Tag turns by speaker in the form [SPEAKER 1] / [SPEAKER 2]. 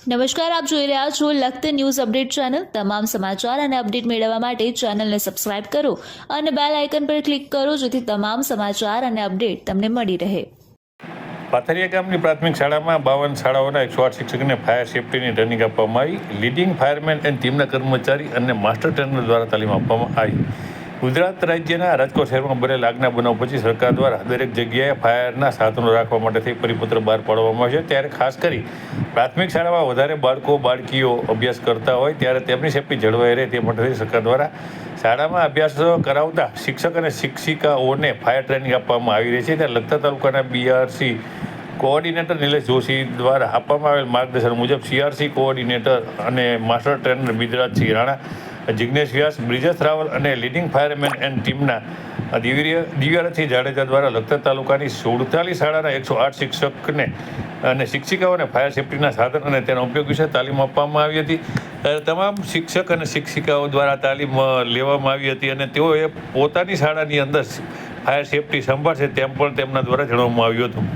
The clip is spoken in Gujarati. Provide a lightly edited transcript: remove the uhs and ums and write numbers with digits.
[SPEAKER 1] નમસ્કાર, આપ જોઈ રહ્યા છો લખત ન્યૂઝ અપડેટ ચેનલ। તમામ સમાચાર અને અપડેટ મેળવવા માટે ચેનલને સબસ્ક્રાઇબ કરો અને બેલ આઇકન પર ક્લિક કરો જેથી તમામ સમાચાર અને અપડેટ તમને મળી રહે।
[SPEAKER 2] પાથરિયા ગામની પ્રાથમિક શાળામાં 52 શાળાઓના 108 શિક્ષકને ફાયર સેફ્ટીની ટ્રેનિંગ આપવામાં આવી। લીડિંગ ફાયરમેન એન્ડ ટીમના કર્મચારી અને માસ્ટર ટ્રેનર દ્વારા તાલીમ આપવામાં આવી। ગુજરાત રાજ્યના રાજકોટ શહેરમાં બનેલ આગના બનાવ પછી સરકાર દ્વારા દરેક જગ્યાએ ફાયરના સાધનો રાખવા માટેથી પરિપત્ર બહાર પાડવામાં આવ્યો છે। ત્યારે ખાસ કરી પ્રાથમિક શાળામાં વધારે બાળકીઓ અભ્યાસ કરતા હોય ત્યારે તેમની સેફ્ટી જળવાઈ રહે તે માટે સરકાર દ્વારા શાળામાં અભ્યાસ કરાવતા શિક્ષક અને શિક્ષિકાઓને ફાયર ટ્રેનિંગ આપવામાં આવી રહી છે। ત્યારે લખતર તાલુકાના બીઆરસી કોઓર્ડિનેટર નિલેશ જોશી દ્વારા આપવામાં આવેલ માર્ગદર્શન મુજબ સીઆરસી કોઓર્ડિનેટર અને માસ્ટર ટ્રેનર બિજરાજસિંહ રાણા, જિગ્નેશ વ્યાસ, બ્રિજેશ રાવલ અને લીડિંગ ફાયરમેન એન્ડ ટીમના દિવ્યારથસિંહ જાડેજા દ્વારા લખતર તાલુકાની 47 શાળાના 108 શિક્ષકને અને શિક્ષિકાઓને ફાયર સેફ્ટીના સાધન અને તેના ઉપયોગ વિશે તાલીમ આપવામાં આવી હતી। તમામ શિક્ષક અને શિક્ષિકાઓ દ્વારા તાલીમ લેવામાં આવી હતી અને તેઓએ પોતાની શાળાની અંદર ફાયર સેફ્ટી સંભાળશે તેમ પણ તેમના દ્વારા જણાવવામાં આવ્યું હતું।